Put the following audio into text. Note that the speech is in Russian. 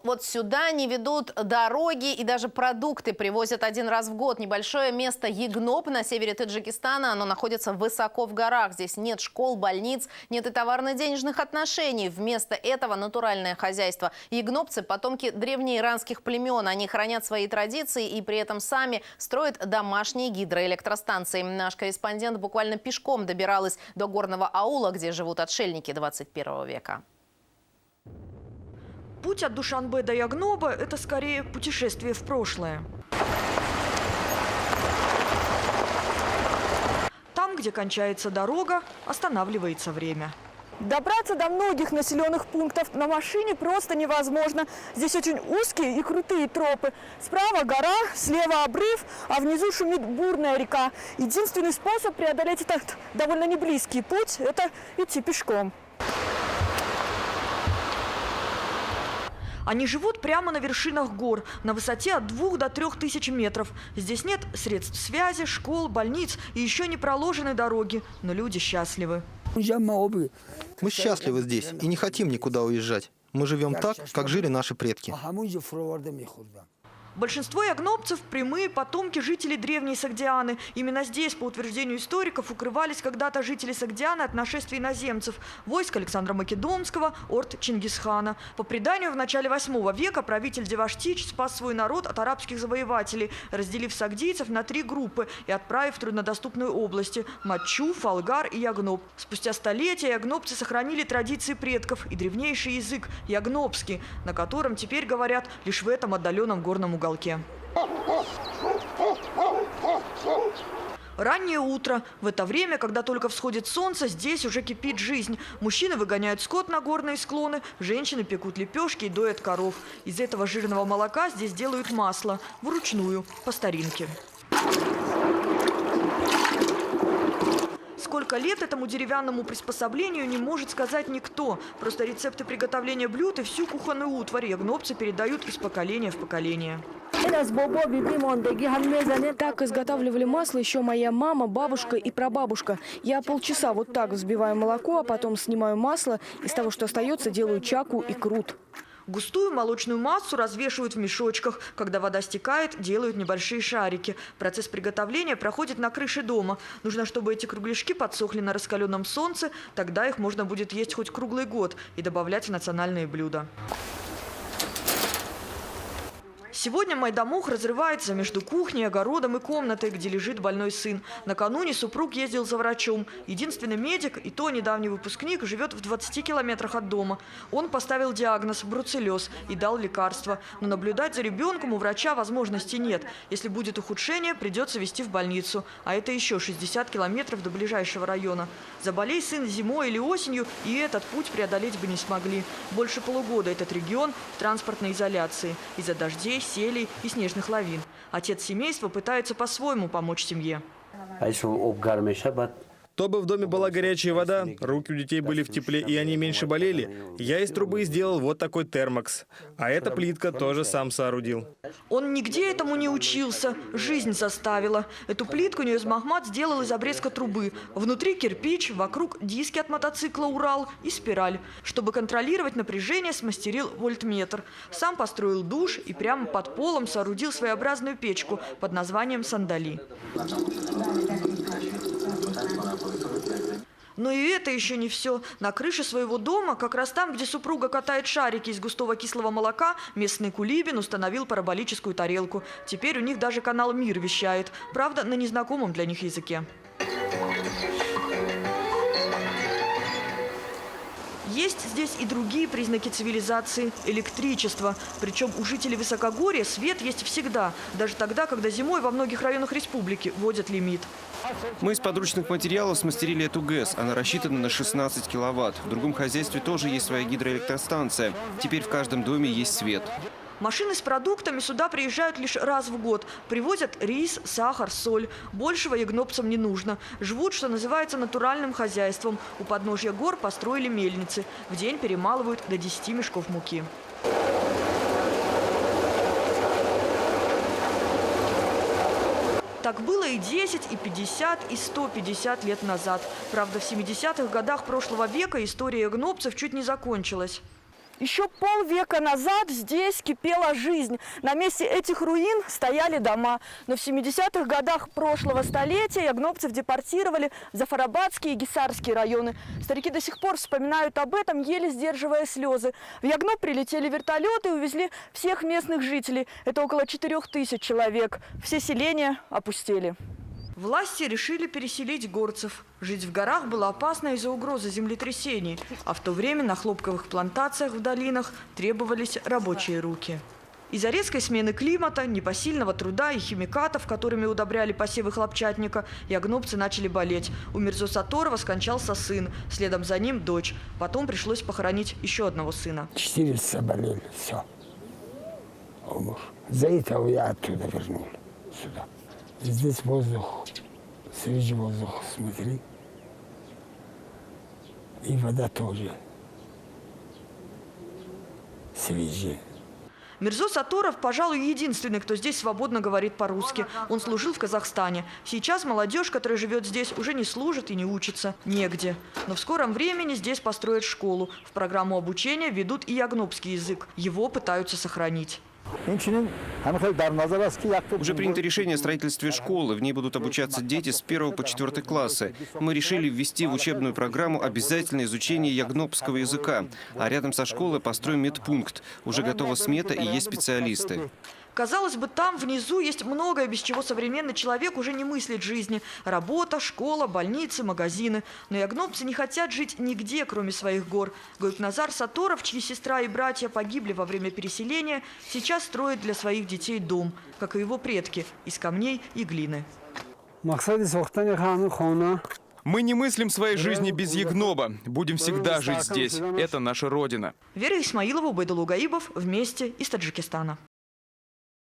вот сюда не ведут дороги и даже продукты привозят один раз в год. Небольшое место Ягноп на севере Таджикистана. Оно находится высоко в горах. Здесь нет школ, больниц, нет и товарно-денежных отношений. Вместо этого натуральное хозяйство. Ягнопцы – потомки древнеиранских племен. Они хранят свои традиции и при этом сами строят домашние гидроэлектростанции. Наш корреспондент буквально пешком добиралась до горного аула, где живут отшельники 21 века. Путь от Душанбе до Ягноба – это скорее путешествие в прошлое. Там, где кончается дорога, останавливается время. Добраться до многих населенных пунктов на машине просто невозможно. Здесь очень узкие и крутые тропы. Справа гора, слева обрыв, а внизу шумит бурная река. Единственный способ преодолеть этот довольно неблизкий путь – это идти пешком. Они живут прямо на вершинах гор, на высоте от 2 до 3 тысяч метров. Здесь нет средств связи, школ, больниц и еще не проложены дороги, но люди счастливы. Мы счастливы здесь и не хотим никуда уезжать. Мы живем так, как жили наши предки. Большинство ягнопцев – прямые потомки жителей древней Согдианы. Именно здесь, по утверждению историков, укрывались когда-то жители Согдианы от нашествия иноземцев, войск Александра Македонского, орд Чингисхана. По преданию, в начале 8 века правитель Деваштич спас свой народ от арабских завоевателей, разделив сагдийцев на 3 группы и отправив в труднодоступные области – Матчу, Фалгар и Ягноп. Спустя столетия ягнопцы сохранили традиции предков и древнейший язык – ягнопский, на котором теперь говорят лишь в этом отдаленном горном уголке. Раннее утро. В это время, когда только всходит солнце, здесь уже кипит жизнь. Мужчины выгоняют скот на горные склоны, женщины пекут лепешки и доят коров. Из этого жирного молока здесь делают масло. Вручную, по старинке. Сколько лет этому деревянному приспособлению не может сказать никто. Просто рецепты приготовления блюд и всю кухонную утварь ягнопцы передают из поколения в поколение. Так изготавливали масло еще моя мама, бабушка и прабабушка. Я полчаса вот так взбиваю молоко, а потом снимаю масло. Из того, что остается, делаю чаку и крут. Густую молочную массу развешивают в мешочках. Когда вода стекает, делают небольшие шарики. Процесс приготовления проходит на крыше дома. Нужно, чтобы эти кругляшки подсохли на раскаленном солнце. Тогда их можно будет есть хоть круглый год и добавлять в национальные блюда. Сегодня Майдамох разрывается между кухней, огородом и комнатой, где лежит больной сын. Накануне супруг ездил за врачом. Единственный медик, и то недавний выпускник, живет в 20 километрах от дома. Он поставил диагноз – бруцеллез и дал лекарства. Но наблюдать за ребенком у врача возможности нет. Если будет ухудшение, придется везти в больницу. А это еще 60 километров до ближайшего района. Заболей сын зимой или осенью, и этот путь преодолеть бы не смогли. Больше полугода этот регион в транспортной изоляции из-за дождей, селей и снежных лавин. Отец семейства пытается по-своему помочь семье. Чтобы в доме была горячая вода, руки у детей были в тепле и они меньше болели, я из трубы сделал вот такой термокс. А эта плитка тоже сам соорудил. Он нигде этому не учился. Жизнь заставила. Эту плитку Ньёз Махмад сделал из обрезка трубы. Внутри кирпич, вокруг диски от мотоцикла «Урал» и спираль. Чтобы контролировать напряжение, смастерил вольтметр. Сам построил душ и прямо под полом соорудил своеобразную печку под названием «Сандали». Но и это еще не все. На крыше своего дома, как раз там, где супруга катает шарики из густого кислого молока, местный кулибин установил параболическую тарелку. Теперь у них даже канал «Мир» вещает. Правда, на незнакомом для них языке. Есть здесь и другие признаки цивилизации – электричество. Причем у жителей высокогорья свет есть всегда, даже тогда, когда зимой во многих районах республики вводят лимит. Мы из подручных материалов смастерили эту ГЭС. Она рассчитана на 16 киловатт. В другом хозяйстве тоже есть своя гидроэлектростанция. Теперь в каждом доме есть свет. Машины с продуктами сюда приезжают лишь раз в год. Привозят рис, сахар, соль. Большего ягнопцам не нужно. Живут, что называется, натуральным хозяйством. У подножья гор построили мельницы. В день перемалывают до 10 мешков муки. Так было и 10, и 50, и 150 лет назад. Правда, в 70-х годах прошлого века история ягнопцев чуть не закончилась. Еще полвека назад здесь кипела жизнь. На месте этих руин стояли дома. Но в 70-х годах прошлого столетия ягнопцев депортировали в Зафарабадские и Гисарские районы. Старики до сих пор вспоминают об этом, еле сдерживая слезы. В Ягноп прилетели вертолеты и увезли всех местных жителей. Это около 4000 человек. Все селения опустели. Власти решили переселить горцев. Жить в горах было опасно из-за угрозы землетрясений, а в то время на хлопковых плантациях в долинах требовались рабочие руки. Из-за резкой смены климата, непосильного труда и химикатов, которыми удобряли посевы хлопчатника, ягнопцы начали болеть. У Мирзо Саторова скончался сын, следом за ним дочь. Потом пришлось похоронить еще одного сына. 400 болели, все. За этого я оттуда вернул сюда. Здесь воздух, свежий воздух, смотри. И вода тоже свежая. Мирзо Саторов, пожалуй, единственный, кто здесь свободно говорит по-русски. Он служил в Казахстане. Сейчас молодежь, которая живет здесь, уже не служит и не учится. Негде. Но в скором времени здесь построят школу. В программу обучения ведут и ягнопский язык. Его пытаются сохранить. Уже принято решение о строительстве школы. В ней будут обучаться дети с 1 по 4 классы. Мы решили ввести в учебную программу обязательное изучение ягнопского языка. А рядом со школой построим медпункт. Уже готова смета и есть специалисты. Казалось бы, там внизу есть многое, без чего современный человек уже не мыслит жизни. Работа, школа, больницы, магазины. Но ягнопцы не хотят жить нигде, кроме своих гор. Гойкназар Саторов, чьи сестра и братья погибли во время переселения, сейчас строит для своих детей дом, как и его предки, из камней и глины. Мы не мыслим своей жизни без Ягноба. Будем всегда жить здесь. Это наша родина. Вера Исмаилова, Убайдул Угаибов. Вместе из Таджикистана.